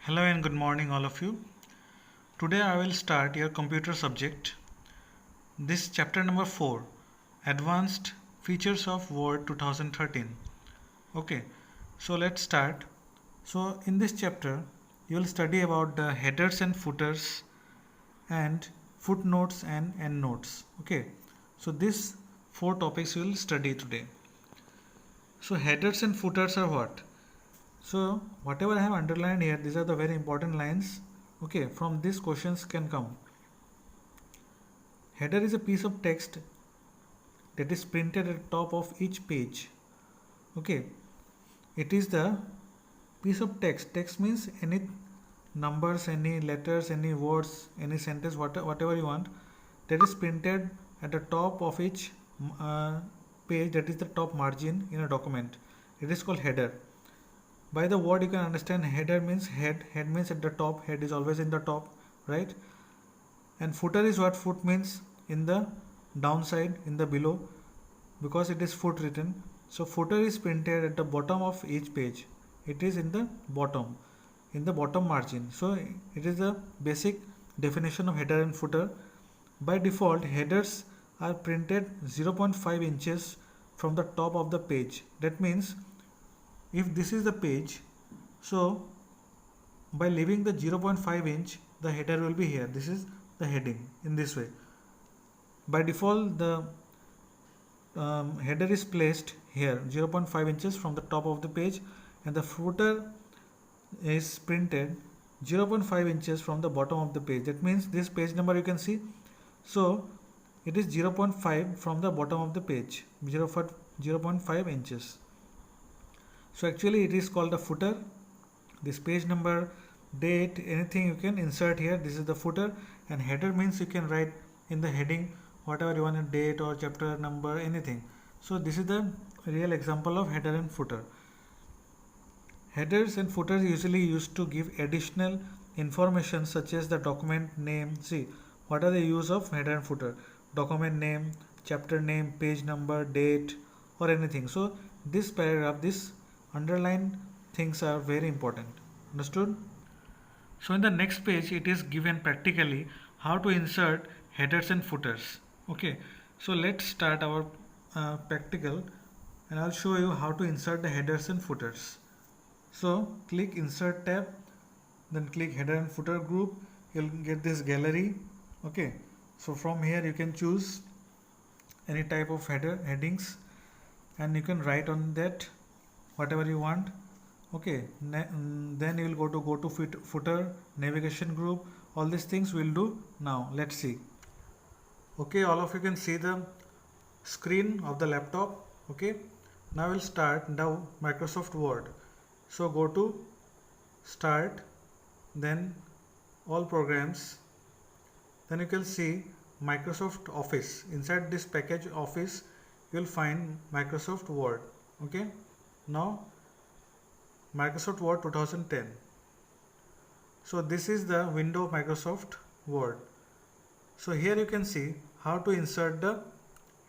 Hello and good morning all of you. Today I will start your computer subject. This chapter number 4, Advanced Features of Word 2013. Okay, so let's start. So in this chapter you will study about the headers and footers and footnotes and endnotes. Okay, so these four topics we will study today. So headers and footers are what? So whatever I have underlined here, these are the very important lines. Okay, from these questions can come. Header is a piece of text that is printed at the top of each page. Okay, it is the piece of text. Text means any numbers, any letters, any words, any sentence, whatever you want, that is printed at the top of each uh, page, that is the top margin in a document. It is called header. By the word you can understand header means head means at the top, head is always in the top, right? And footer is what? Foot means in the downside, in the below, because it is foot written. So footer is printed at the bottom of each page. It is in the bottom margin. So it is the basic definition of header and footer. By default, headers are printed 0.5 inches from the top of the page. That means if this is the page, so by leaving the 0.5 inch, the header will be here. This is the heading in this way. By default, the header is placed here 0.5 inches from the top of the page, and the footer is printed 0.5 inches from the bottom of the page. That means this page number you can see. So it is 0.5 from the bottom of the page, 0.5 inches. So actually it is called a footer. This page number, date, anything you can insert here. This is the footer. And header means you can write in the heading whatever you want, a date or chapter number, anything. So this is the real example of header and footer. Headers and footers usually used to give additional information such as the document name. See, what are the use of header and footer? Document name, chapter name, page number, date, or anything. So this paragraph, this underlined things are very important. Understood? So in the next page it is given practically how to insert headers and footers. Okay, so let's start our practical, and I'll show you how to insert the headers and footers. So click insert tab, then click header and footer group. You'll get this gallery. Okay, so from here you can choose any type of headings, and you can write on that whatever you want. Okay, then you will go to footer, navigation group. All these things we'll do now. Let's see. Okay, all of you can see the screen of the laptop. Okay, now we'll start now Microsoft Word. So go to start, then all programs, then you can see Microsoft Office. Inside this package Office you will find Microsoft Word. Okay, now Microsoft Word 2010. So this is the window of Microsoft Word. So here you can see how to insert the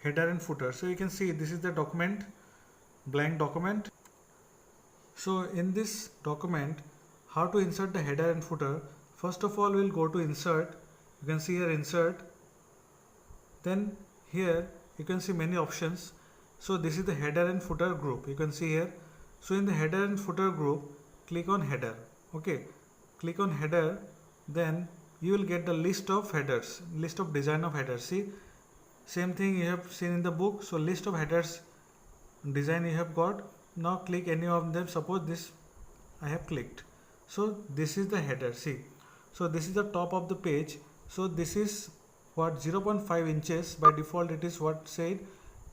header and footer. So you can see this is the document, blank document. So in this document, how to insert the header and footer? First of all, we'll go to insert. You can see here insert. Then here you can see many options. So this is the header and footer group. You can see here. So in the header and footer group, click on header. Okay, click on header, then you will get the list of headers, list of design of headers. See, same thing you have seen in the book. So list of headers design you have got. Now click any of them. Suppose this I have clicked. So this is the header. See, so this is the top of the page. So this is what 0.5 inches. By default it is what said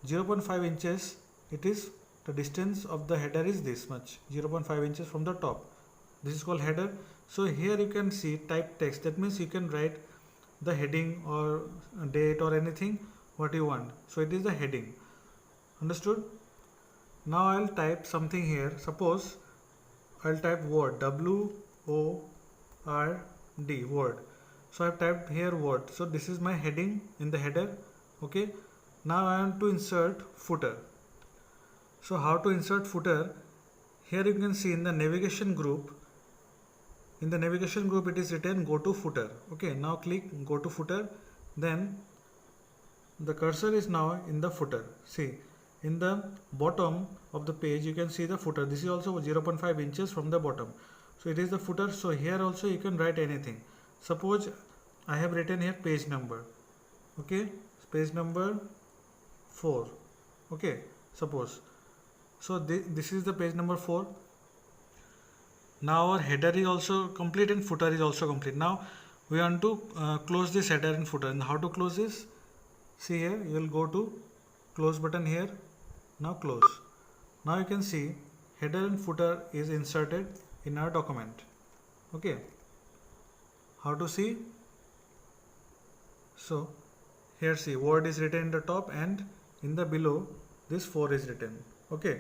0.5 inches. It is the distance of the header is this much, 0.5 inches from the top. This is called header. So here you can see type text. That means you can write the heading or date or anything what you want. So it is the heading. Understood? Now I'll type something here. Suppose I'll type word, W-O-R-D, word. So I've typed here word. So this is my heading in the header. Okay. Now I want to insert footer. So how to insert footer? Here you can see in the navigation group, in the navigation group it is written go to footer. Okay, now click go to footer. Then the cursor is now in the footer. See, in the bottom of the page you can see the footer. This is also 0.5 inches from the bottom. So it is the footer. So here also you can write anything. Suppose I have written here page number. Okay, page number 4. Okay, suppose. So this is the page number 4. Now our header is also complete and footer is also complete. Now we want to close this header and footer. And how to close this? See here, you will go to close button here. Now close. Now you can see header and footer is inserted in our document. Okay. How to see? So here see word is written in the top and in the below this 4 is written. Okay.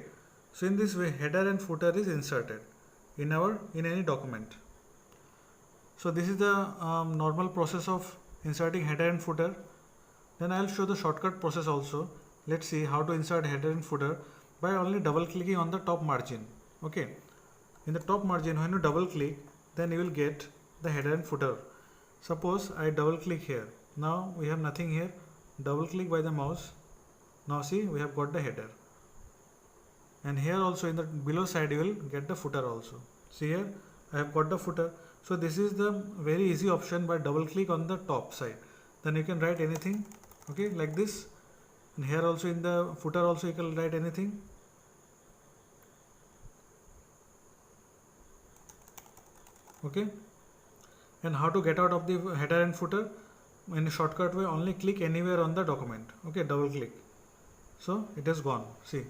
So in this way header and footer is inserted in any document. So this is the normal process of inserting header and footer. Then I will show the shortcut process also. Let's see how to insert header and footer by only double clicking on the top margin. Okay, in the top margin when you double click, then you will get the header and footer. Suppose I double click here. Now we have nothing here. Double click by the mouse. Now see, we have got the header. And here also in the below side you will get the footer also. See here, I have got the footer. So this is the very easy option. By double click on the top side, then you can write anything. Okay, like this. And here also in the footer also you can write anything. Okay, and how to get out of the header and footer? In a shortcut way, only click anywhere on the document. Okay, double click. So it has gone. See,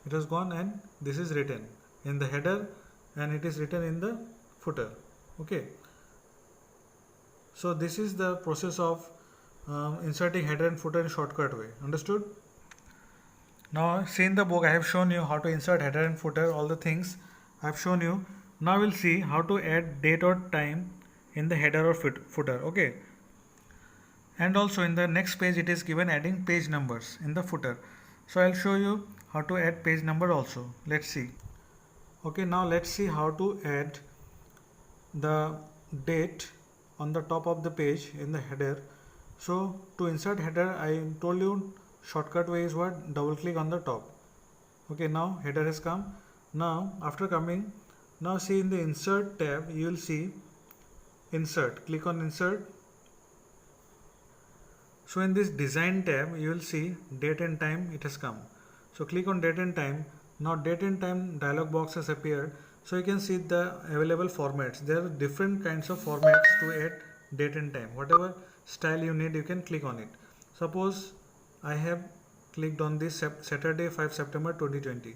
it has gone and this is written in the header and it is written in the footer. Okay, so this is the process of inserting header and footer in shortcut way. Understood? Now see, in the book I have shown you how to insert header and footer, all the things I have shown you. Now we'll see how to add date or time in the header or footer. Okay, and also in the next page it is given adding page numbers in the footer. So I'll show you how to add page number also. Let's see. Okay, now let's see how to add the date on the top of the page in the header. So to insert header, I told you shortcut way is what? Double click on the top. Okay, now header has come. Now after coming, now see in the insert tab you will see insert. Click on insert. So in this design tab you will see date and time, it has come. So click on date and time. Now date and time dialog box has appeared. So you can see the available formats. There are different kinds of formats to add date and time. Whatever style you need, you can click on it. Suppose I have clicked on this Saturday 5 September 2020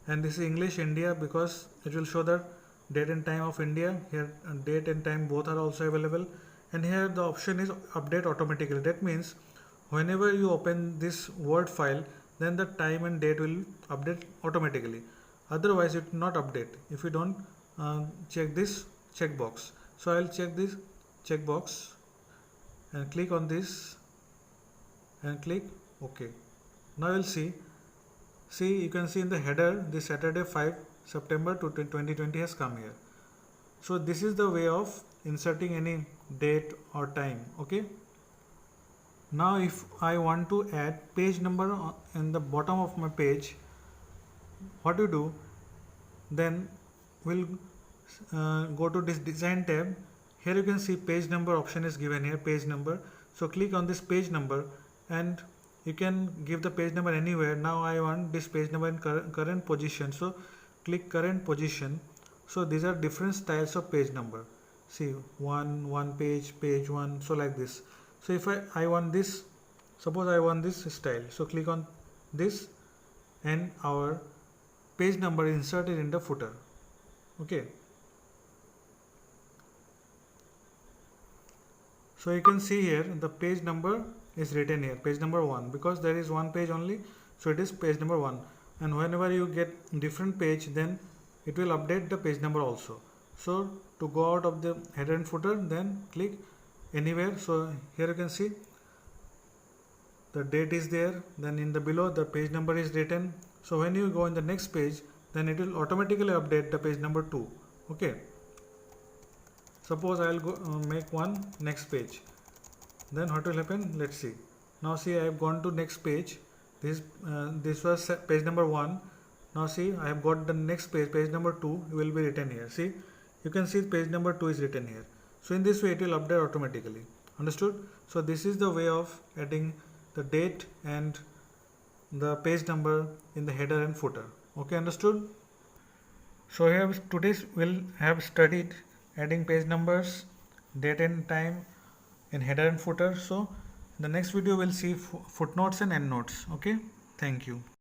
and this is English India because it will show the date and time of India. Here date and time both are also available, and here the option is update automatically. That means whenever you open this Word file, then the time and date will update automatically. Otherwise it will not update if you don't check this checkbox. So I will check this checkbox and click on this and click OK. Now you will see you can see in the header this Saturday 5 September 2020 has come here. So this is the way of inserting any date or time. Okay, now if I want to add page number in the bottom of my page, what to do? Then we'll go to this design tab. Here you can see page number option is given here, page number. So click on this page number and you can give the page number anywhere. Now I want this page number in current position, so click current position. So these are different styles of page number. See, one page 1, so like this. So if I want this, suppose I want this style, so click on this and our page number is inserted in the footer. Okay, so you can see here the page number is written here, page number 1, because there is one page only, so it is page number 1. And whenever you get different page, then it will update the page number also. So to go out of the header and footer, then click anywhere. So here you can see the date is there, then in the below the page number is written. So when you go in the next page, then it will automatically update the page number 2. Okay, Suppose I will go make one next page. Then what will happen? Let's see. Now see, I have gone to next page. This was page number 1. Now see, I have got the next page, page number 2 will be written here. See, you can see page number 2 is written here. So in this way it will update automatically. Understood? So this is the way of adding the date and the page number in the header and footer. Okay, understood? So here today we'll have studied adding page numbers, date and time in header and footer. So in the next video we'll see footnotes and endnotes. Okay, thank you.